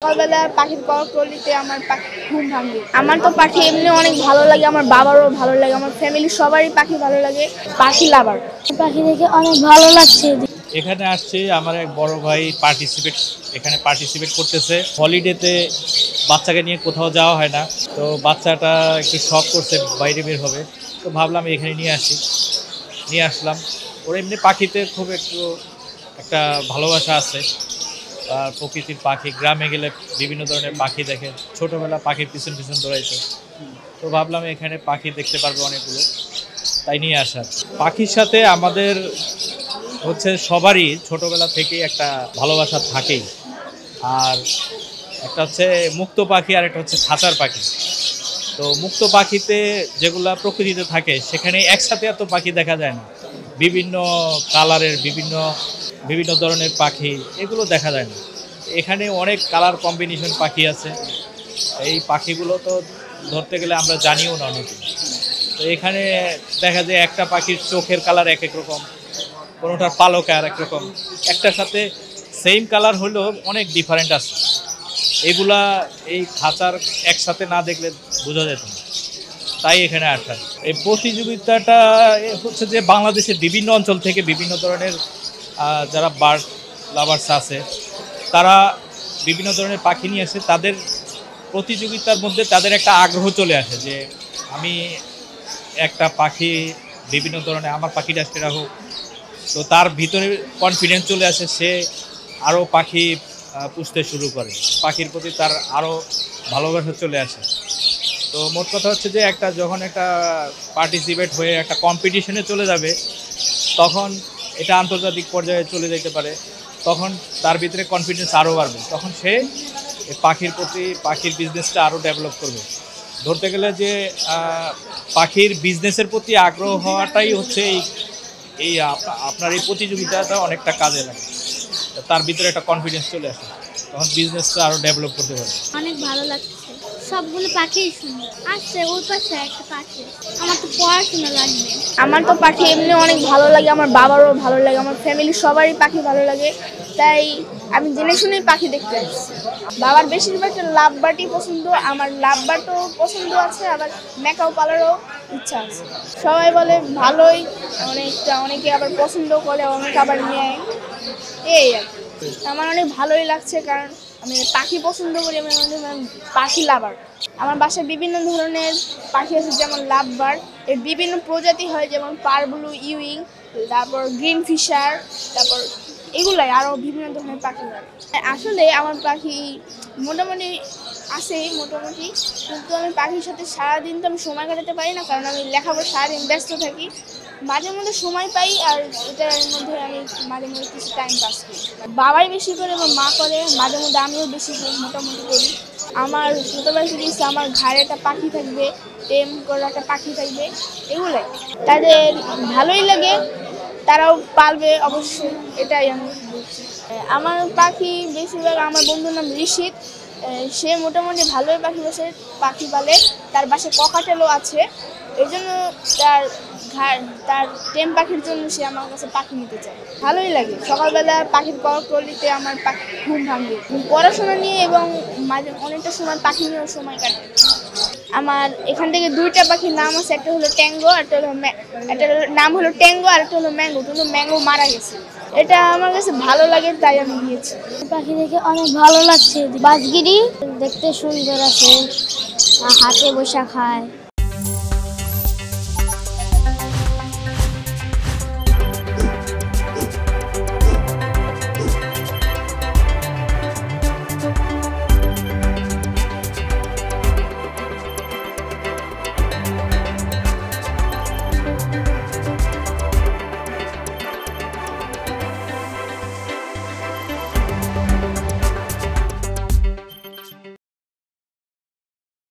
সকালবেলা পাখির কলকলিতে আমার ঘুম ভাঙে। আমার তো পাখি এমনি অনেক ভালো লাগে, আমার বাবারও ভালো লাগে, আমার ফ্যামিলির সবারই পাখি ভালো লাগে। পাখি লাভার, পাখি দেখে অনেক ভালো লাগছে। এখানে আসছে আমার এক বড় ভাই পার্টিসিপেট করতেছে। হলিডেতে বাচ্চাকে নিয়ে কোথাও যাওয়া হয় না, তো বাচ্চাটা একটু শখ করছে বাইরে বের হবে, তো ভাবলাম এখানে নিয়ে আসলাম। ওর এমনি পাখিতে খুব একটা ভালোবাসা আছে। আর প্রকৃতির পাখি, গ্রামে গেলে বিভিন্ন ধরনের পাখি দেখে, ছোটবেলা পাখির পিছন পিছন দৌড়াইতো, তো ভাবলাম এখানে পাখি দেখতে পারবো অনেকগুলো, তাই নিয়ে আসা। পাখির সাথে আমাদের সবারই ছোটবেলা থেকেই একটা ভালোবাসা থাকেই। আর একটা হচ্ছে মুক্ত পাখি আর একটা হচ্ছে খাঁচার পাখি। তো মুক্ত পাখিতে যেগুলা প্রকৃতিতে থাকে সেখানে একসাথে এত পাখি দেখা যায় না, বিভিন্ন কালারের বিভিন্ন ধরনের পাখি এগুলো দেখা যায় না। এখানে অনেক কালার কম্বিনেশন পাখি আছে। এই পাখিগুলো তো ধরতে গেলে আমরা জানিও না অনেকে। তো এখানে দেখা যায় একটা পাখির চোখের কালার এক এক রকম, কোনোটার পালক আর এক রকম, একটার সাথে সেম কালার হলেও অনেক ডিফারেন্ট আছে। এগুলা এই খাঁচার একসাথে না দেখলে বোঝা যেত না, তাই এখানে আসা। এই প্রতিযোগিতাটা হচ্ছে যে বাংলাদেশের বিভিন্ন অঞ্চল থেকে বিভিন্ন ধরনের যারা বার্ড লাভার্স আছে তারা বিভিন্ন ধরনের পাখি নিয়ে আসে। তাদের প্রতিযোগিতার মধ্যে তাদের একটা আগ্রহ চলে আসে যে আমি একটা পাখি বিভিন্ন ধরনের, আমার পাখিটা সেটা হোক। তো তার ভিতরে কনফিডেন্স চলে আসে, সে আরও পাখি পুষতে শুরু করে, পাখির প্রতি তার আরও ভালোবাসা চলে আসে। তো মোট কথা হচ্ছে যে যখন একটা পার্টিসিপেট হয়ে একটা কম্পিটিশনে চলে যাবে, তখন এটা আন্তর্জাতিক পর্যায়ে চলে যেতে পারে, তখন তার ভিতরে কনফিডেন্স আরও বাড়বে, তখন সে পাখির বিজনেসটা আরও ডেভেলপ করবে। ধরতে গেলে যে পাখির বিজনেসের প্রতি আগ্রহ হওয়াটাই হচ্ছে এই আপনার এই প্রতিযোগিতাটা অনেকটা কাজে লাগে। তার ভিতরে একটা কনফিডেন্স চলে আসে, তখন বিজনেসটা আরও ডেভেলপ করতে পারবে। অনেক ভালো লাগছে, সবগুলো পাখি সুন্দর আসছে। ওর পাশে একটা পাখি, আমার তো পড়াশোনা লাগবে। আমার তো পাখি এমনি অনেক ভালো লাগে, আমার বাবারও ভালো লাগে, আমার ফ্যামিলির সবারই পাখি ভালো লাগে, তাই আমি জেনে শুনেই পাখি দেখতে আসছি। বাবার বেশিরভাগ লাভ বার্ডই পছন্দ, আমার লাভ বার্ডও পছন্দ আছে, আবার ম্যাকাও পালারও ইচ্ছা আছে। সবাই বলে ভালোই, অনেকে আবার পছন্দ করে, অনেকে আবার নেয়। এই আর কি। আমার অনেক ভালোই লাগছে, কারণ আমি পাখি পছন্দ করি, আমি পাখি লাভার। আমার বাসায় বিভিন্ন ধরনের পাখি আছে, যেমন লাভ বার্ড, এর বিভিন্ন প্রজাতি হয়, যেমন পারব্লু, ইউইং, তারপর গ্রিন ফিশার, তারপর এগুলাই আরও বিভিন্ন ধরনের পাখি হয়। আসলে আমার পাখি মোটামুটি কিন্তু আমি পাখির সাথে সারাদিন তো আমি সময় কাটাতে পারি না, কারণ আমি লেখাপড়া সারাদিন ব্যস্ত থাকি। মাঝে মধ্যে সময় পাই, আর এটার মধ্যে আমি মাঝে মধ্যে কিছু টাইম পাস করি। বাবাই বেশি করে এবং মা করে, মাঝে মধ্যে আমিও বেশি মোটামুটি করি। আমার ছোটোবেলা থেকে ইচ্ছা আমার ঘাড়ে একটা পাখি থাকবে, টেম করে একটা পাখি থাকবে, এগুলাই তাদের ভালোই লাগে, তারাও পালবে অবশ্যই, এটাই আমি বলছি। আমার পাখি বেশিরভাগ, আমার বন্ধুর নাম ঋষিত, সে মোটামুটি ভালোই পাখি পালে, তার বাসায় ককাটেলও আছে, এই জন্য তার টেম পাখির জন্য সে আমার কাছে পাখি নিতে চায়। ভালোই লাগে, সকালবেলা পাখির কলকলিতে আমার ঘুম ভাঙে। পড়াশোনা নিয়ে এবং অনেকটা সময় পাখি নিয়েও সময় কাটে। আমার এখান থেকে দুইটা পাখির নাম আছে, একটা হলো ট্যাঙ্গো, একটা নাম হলো ট্যাঙ্গো, আর একটা হলো ম্যাঙ্গো, কিন্তু ম্যাঙ্গো মারা গেছে। এটা আমার কাছে ভালো লাগে, তাই আমি নিয়েছি। পাখি দেখে অনেক ভালো লাগছে। বাজগিরি দেখতে সুন্দর আছে, হাতে বসা খায়।